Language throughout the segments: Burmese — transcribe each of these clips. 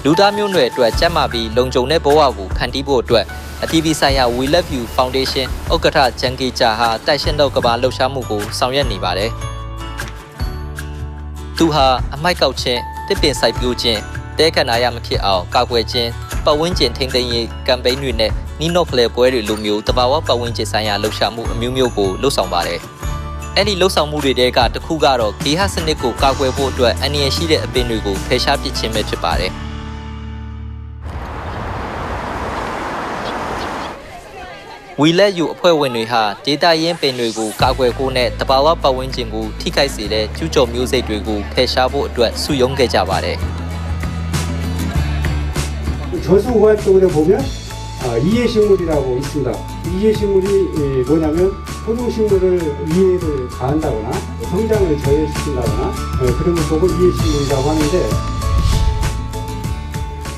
လူသားမျိုးနွယ်အတွက်ကျန်းမာပြီးလုံခြုံတဲ့ဘဝကိုဖန်တီးဖို့အတွက်အတီးပြီးဆိုင်ရာ We Love You Foundation ဥက္ကဋ္ဌဂျန်ကီဂျာဟာတိုက်ရှင်တော့ကဘာလှုပ်ရှားမှုကိုဆောင်ရွက်နေပါတယ်။သူဟာအမိုက်ကောက်ခြင်းတစ်ပင်စိုက်ပျိုးခြင်းတဲခဏရမဖြစ်အောင်ကာကွယ်ခြင်းပတ်ဝန်းကျင်ထိန်းသိမ်းရေးကမ်ပိန်းတွေနဲ့နီနိုဖလဲပွဲတွေလိုမျိုးတဘာဝပတ်ဝန်းကျင်ဆိုင်ရာလှုပ်ရှားမှုအမျိုးမျိုးကိုလှုပ်ဆောင်ပါတယ်။အဲ့ဒီလှုပ်ဆောင်မှုတွေတဲကတစ်ခုကတော့ဂေဟစနစ်ကိုကာကွယ်ဖို့အတွက်အန္တရာယ်ရှိတဲ့အပင်တွေကိုဖယ်ရှားပစ်ခြင်းပဲဖြစ်ပါတယ်။ We Love You အဖွဲ့ဝင်တွေဟာဒေတာရင်းပင်တွေကိုကာကွယ်ဖို့နဲ့တဘာဝပတ်ဝန်းကျင်ကိုထိခိုက်စေတဲ့ကျူးကျော်မျိုးစိတ်တွေကိုဖယ်ရှားဖို့အတွက်စုရုံးခဲ့ကြပါတယ်저수호활동에 보면 이해식물이라고 있습니다. 이해식물이 뭐냐면 토종식물을 이해를 가한다거나 성장을 저해시킨다거나 그런 걸 보고 이해식물이라고 하는데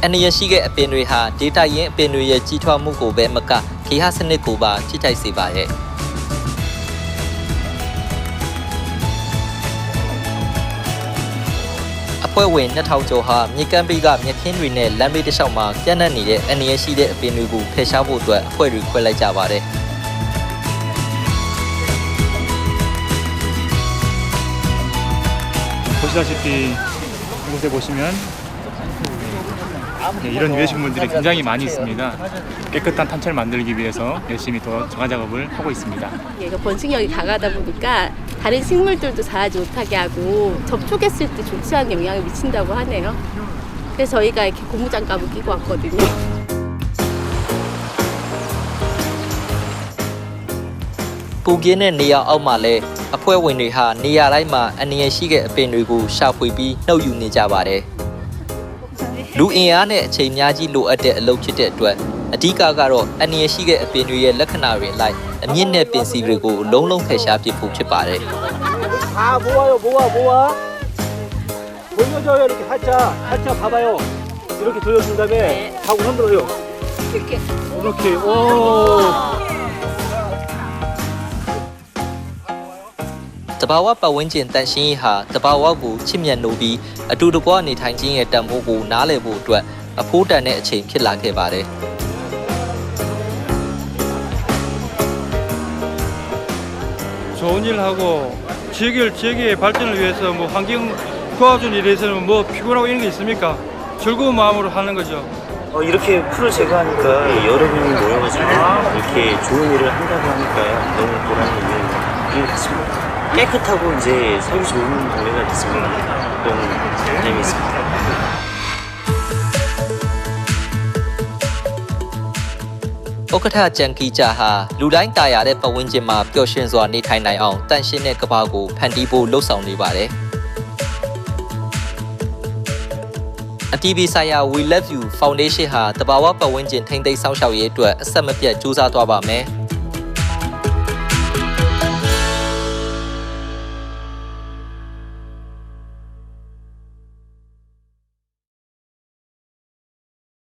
အန္တရာယ်ရှိတဲ့အပင်တွေဟာဒေတာရင်းအပင်တွေရဲ့ကြီးထွားမှုကိုပဲမကဂေဟစနစ်ကိုပါထိခိုက်စေပါရဲ့အဖွဲ့ဝင်2000ကျော်ဟာမြေကမ်းပေးကမြက်ခင်းတွေနဲ့လမ်းဘေးတစ်လျှောက်မှာပြန့်နှံ့နေတဲ့အန္တရာယ်ရှိတဲ့အပင်တွေကိုဖယ်ရှားဖို့အတွက်အဖွဲ့တွေခွဲလိုက်ကြပါတယ်보시다시피 이곳에 보시면 이런 유해식물들이 굉장히 많이 있습니다. 깨끗한 탄천을 만들기 위해서 열심히 더 정화 작업을 하고 있습니다. 얘가 번식력이 강하다 보니까 다른 식물들도 자라지 못하게 하고 접촉했을 때 좋지 않은 영향을 미친다고 하네요. 그래서 저희가 이렇게 고무장갑을 끼고 왔거든요. ။နေရာအောက်မှာလည်းအဖွဲ့ဝင်တွေဟာနေရာတိုင်းမှာအန္တရာယ်ရှိတဲ့အပင်တွေကိုရှာဖွေပြီးနှုတ်ယူနေကြပါတယ်။လူအင်အားနဲ့အချိန်များကြီးလိုအပ်တဲ့အလုပ်ဖြစ်တဲ့အတွက်အဓိကကတော့အန္တရာယ်ရှိတဲ့အပင်တွေရဲ့လက္ခဏာတွေလိုက်အမြင့်နဲ့ပင်စီတွေကိုလုံးလုံးဖယ်ရှားပစ်ဖို့ဖြစ်ပါတယ်။ 모아요 모아 돌려줘요 이렇게 살짝 봐봐요 이렇게 돌려준 다음에 하고 흔들어요 이렇게 오တဘာဝပတ်ဝန်းကျင်တန်ရှင်းရေးဟာတဘာဝကိုချစ်မြတ်နိုးပြီးအတူတကွနေထိုင်ခြင်းရဲ့တန်ဖိုးကိုနားလည်ဖို့အတွက်အဖိုးတန်တဲ့အချိန်ဖြစ်လာခဲ့ပါတယ်။ 좋은 일 하고 지역의 발전을 위해서 뭐 환경 도와준 일에서는 뭐 피곤하고 이런 게 있습니까? 즐거운 마음으로 하는 거죠. 이렇게 풀을 제거하니까 여러 명이 모여가지고 이렇게 좋은 일을 한다고 하니까 너무 보람이 있는 것 같습니다. 깨끗하고 이제 살기 좋은 동네가 됐습니다. 너무 재미있습니다. ။ဥက္ကဋ္ဌဂျန်ကီဂျာဟာလူတိုင်းတာယာတဲ့ပတ်ဝန်းကျင်မှာပျော်ရွှင်စွာနေထိုင်နိုင်အောင်တန်ရှင်းတဲ့ကမ္ဘာကိုဖန်တီးဖို့လှုံ့ဆော်နေပါတယ်။အတီးဘီဆိုင်ရာ We Love You Foundation ဟာတဘာဝပတ်ဝန်းကျင်ထိန်းသိမ်းစောင့်ရှောက်ရေးအတွက်အဆက်မပြတ်ကြိုးစားသွားပါမယ်။